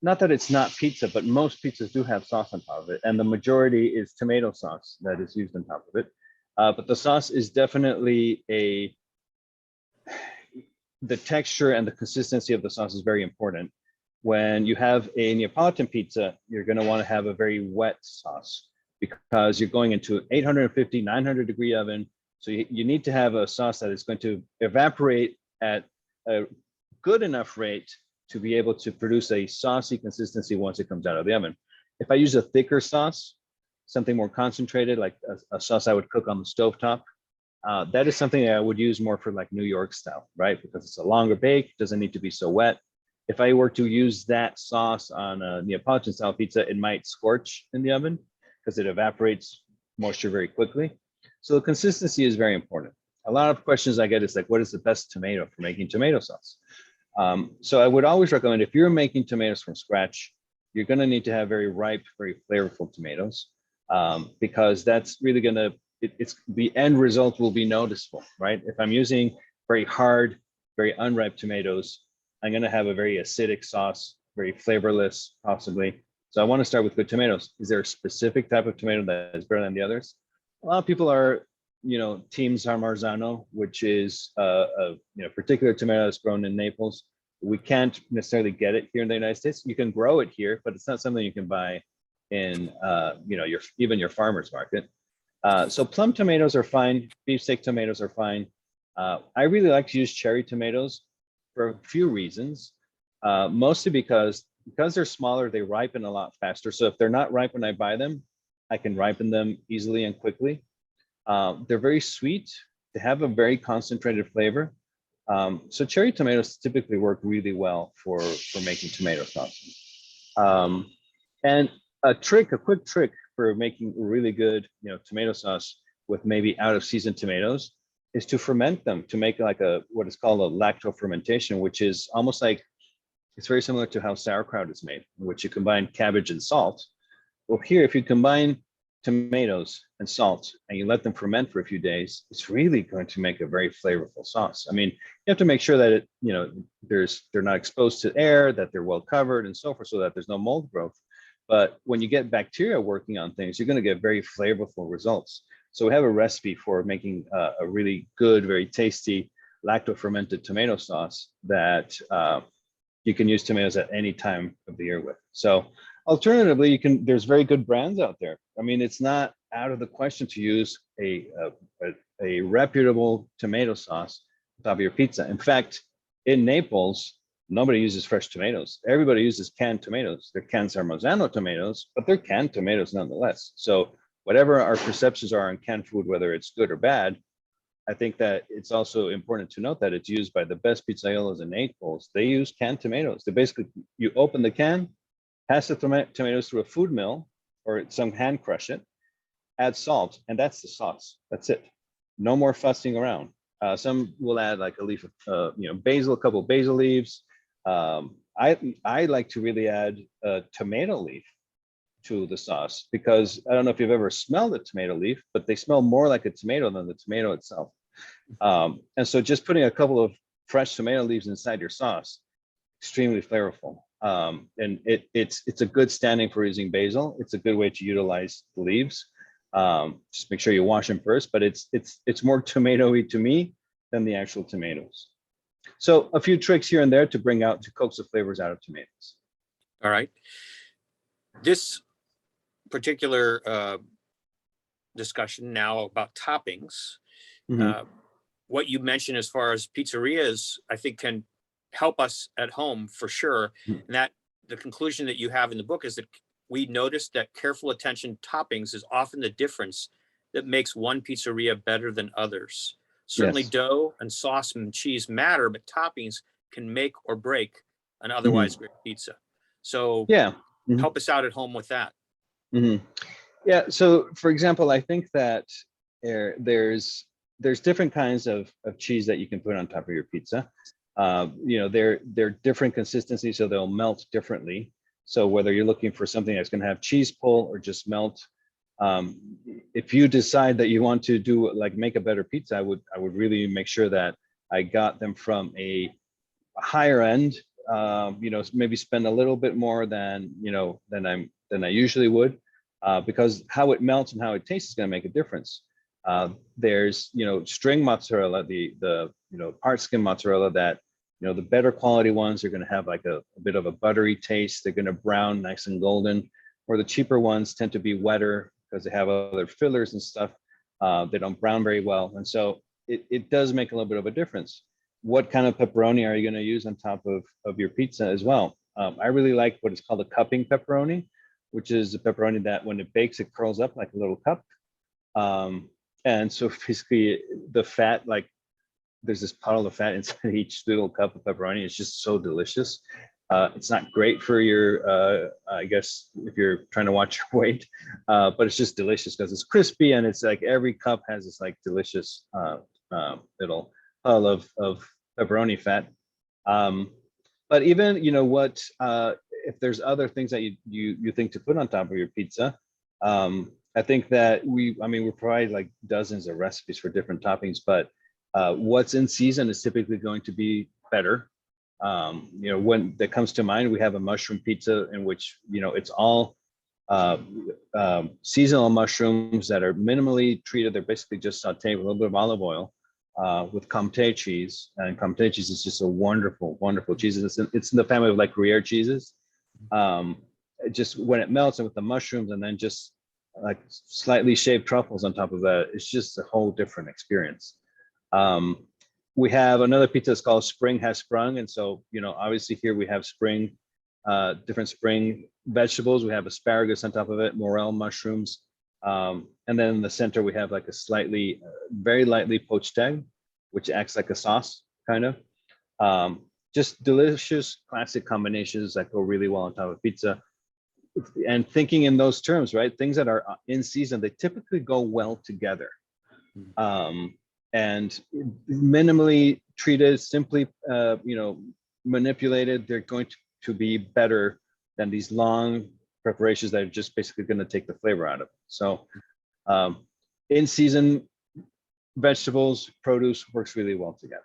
not that it's not pizza, but most pizzas do have sauce on top of it, and the majority is tomato sauce that is used on top of it. But the sauce is definitely the texture and the consistency of the sauce is very important. When you have a Neapolitan pizza, you're going to want to have a very wet sauce, because you're going into 850, 900 degree oven. So you need to have a sauce that is going to evaporate at a good enough rate to be able to produce a saucy consistency once it comes out of the oven. If I use a thicker sauce, something more concentrated, like a sauce I would cook on the stovetop, that is something I would use more for like New York style, right? Because it's a longer bake, doesn't need to be so wet. If I were to use that sauce on a Neapolitan style pizza, it might scorch in the oven because it evaporates moisture very quickly. So the consistency is very important. A lot of questions I get is like, what is the best tomato for making tomato sauce? So I would always recommend, if you're making tomatoes from scratch, you're going to need to have very ripe, very flavorful tomatoes, because that's really going to, it's the end result will be noticeable, right? If I'm using very hard, very unripe tomatoes, I'm going to have a very acidic sauce, very flavorless, possibly. So I want to start with good tomatoes. Is there a specific type of tomato that is better than the others? A lot of people are, Team Sarmarzano, which is a particular tomato that's grown in Naples. We can't necessarily get it here in the United States. You can grow it here, but it's not something you can buy in even your farmer's market. So plum tomatoes are fine. Beefsteak tomatoes are fine. I really like to use cherry tomatoes for a few reasons. Mostly because they're smaller, they ripen a lot faster. So if they're not ripe when I buy them, I can ripen them easily and quickly. They're very sweet. They have a very concentrated flavor. So cherry tomatoes typically work really well for making tomato sauce. And a quick trick for making really good, tomato sauce with maybe out of season tomatoes is to ferment them, to make like what is called a lacto fermentation, which is almost like, it's very similar to how sauerkraut is made, in which you combine cabbage and salt. Well, here, if you combine tomatoes and salt and you let them ferment for a few days, it's really going to make a very flavorful sauce. I mean, you have to make sure that they're not exposed to air, that they're well covered and so forth, so that there's no mold growth. But when you get bacteria working on things, you're going to get very flavorful results. So we have a recipe for making a really good, very tasty lacto fermented tomato sauce that you can use tomatoes at any time of the year with. So alternatively, there's very good brands out there. I mean, it's not out of the question to use a reputable tomato sauce on top of your pizza. In fact, in Naples, nobody uses fresh tomatoes. Everybody uses canned tomatoes. They're canned Sarmazzano tomatoes, but they're canned tomatoes nonetheless. So whatever our perceptions are on canned food, whether it's good or bad, I think that it's also important to note that it's used by the best pizzaiolos in Naples. They use canned tomatoes. They basically, you open the can, pass the tomatoes through a food mill or some hand crush it, add salt, and that's the sauce. That's it. No more fussing around. Some will add like a leaf of basil, a couple of basil leaves. I like to really add a tomato leaf to the sauce, because I don't know if you've ever smelled a tomato leaf, but they smell more like a tomato than the tomato itself. And so just putting a couple of fresh tomato leaves inside your sauce, extremely flavorful. And it's a good standing for using basil. It's a good way to utilize the leaves. Just make sure you wash them first, but it's more tomatoey to me than the actual tomatoes. So a few tricks here and there to coax the flavors out of tomatoes. All right. This particular discussion now about toppings, what you mentioned as far as pizzerias, I think can help us at home for sure. And that the conclusion that you have in the book is that we noticed that careful attention to toppings is often the difference that makes one pizzeria better than others. Certainly dough and sauce and cheese matter, but toppings can make or break an otherwise great pizza. So help us out at home with that. Yeah. So for example, I think that there's different kinds of cheese that you can put on top of your pizza. They're different consistencies, so they'll melt differently. So whether you're looking for something that's going to have cheese pull or just melt, if you decide that you want to make a better pizza, I would really make sure that I got them from a higher end. Maybe spend a little bit more than I usually would, because how it melts and how it tastes is going to make a difference. There's string mozzarella, the part skim mozzarella that the better quality ones are going to have like a bit of a buttery taste. They're going to brown nice and golden, or the cheaper ones tend to be wetter because they have other fillers and stuff. They don't brown very well, and so it does make a little bit of a difference. What kind of pepperoni are you going to use on top of your pizza as well? I really like what is called a cupping pepperoni, which is a pepperoni that when it bakes, it curls up like a little cup. And so basically the fat, like there's this puddle of fat inside each little cup of pepperoni. It's just so delicious. It's not great for your, I guess, if you're trying to watch your weight, but it's just delicious because it's crispy and it's like every cup has this like delicious little puddle of pepperoni fat. But even, you know what, if there's other things that you think to put on top of your pizza, I think that we're probably like dozens of recipes for different toppings, but what's in season is typically going to be better. You know, when that comes to mind, we have a mushroom pizza in which, you know, it's all seasonal mushrooms that are minimally treated. They're basically just sauteed with a little bit of olive oil with Comté cheese. And Comté cheese is just a wonderful, wonderful cheese. It's in the family of like Gruyere cheeses. Just when it melts and with the mushrooms and then just like slightly shaved truffles on top of that, it's just a whole different experience. We have another pizza that's called Spring Has Sprung. And so, you know, obviously here we have spring, different spring vegetables. We have asparagus on top of it, morel mushrooms. And then in the center, we have like a slightly, very lightly poached egg, which acts like a sauce, kind of. Just delicious classic combinations that go really well on top of pizza. And thinking in those terms, right? Things that are in season, they typically go well together. And minimally treated, simply, you know, manipulated, they're going to be better than these long preparations that are just basically going to take the flavor out of it. So in season vegetables, produce works really well together.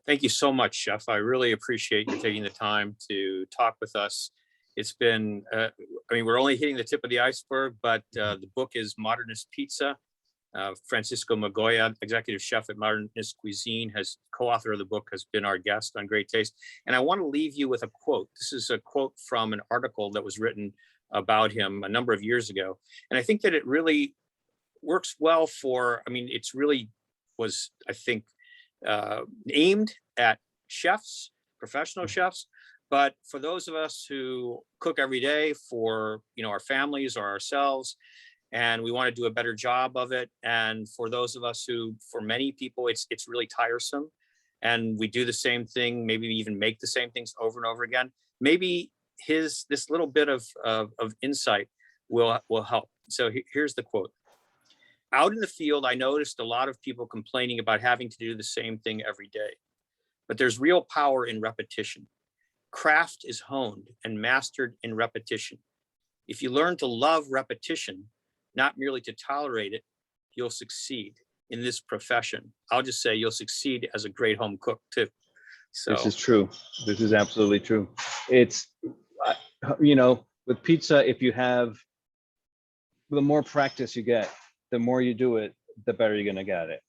Thank you so much, Chef. I really appreciate you taking the time to talk with us. It's been, we're only hitting the tip of the iceberg, but the book is Modernist Pizza. Francisco Migoya, executive chef at Modernist Cuisine, has co-author of the book, has been our guest on Great Taste. And I want to leave you with a quote. This is a quote from an article that was written about him a number of years ago. And I think that it really works well for, it's really was, I think, aimed at chefs, professional chefs, but for those of us who cook every day for, our families or ourselves, and we want to do a better job of it. And for those of us who, for many people, it's really tiresome, and we do the same thing, maybe even make the same things over and over again. Maybe this little bit of insight will help. So here's the quote. Out in the field, I noticed a lot of people complaining about having to do the same thing every day, but there's real power in repetition. Craft is honed and mastered in repetition. If you learn to love repetition, not merely to tolerate it, you'll succeed in this profession. I'll just say you'll succeed as a great home cook too. So this is true. This is absolutely true. It's, with pizza, if you have, the more practice you get, the more you do it, the better you're gonna get it.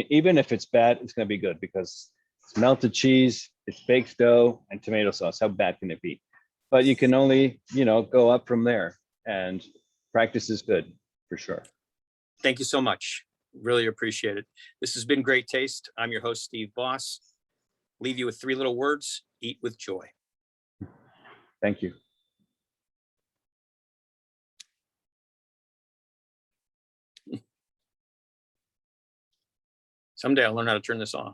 Even if it's bad, it's gonna be good because it's melted cheese, it's baked dough, and tomato sauce. How bad can it be? But you can only, go up from there, and practice is good. For sure. Thank you so much. Really appreciate it. This has been Great Taste. I'm your host, Steve Boss. Leave you with 3 little words: eat with joy. Thank you. Someday I'll learn how to turn this off.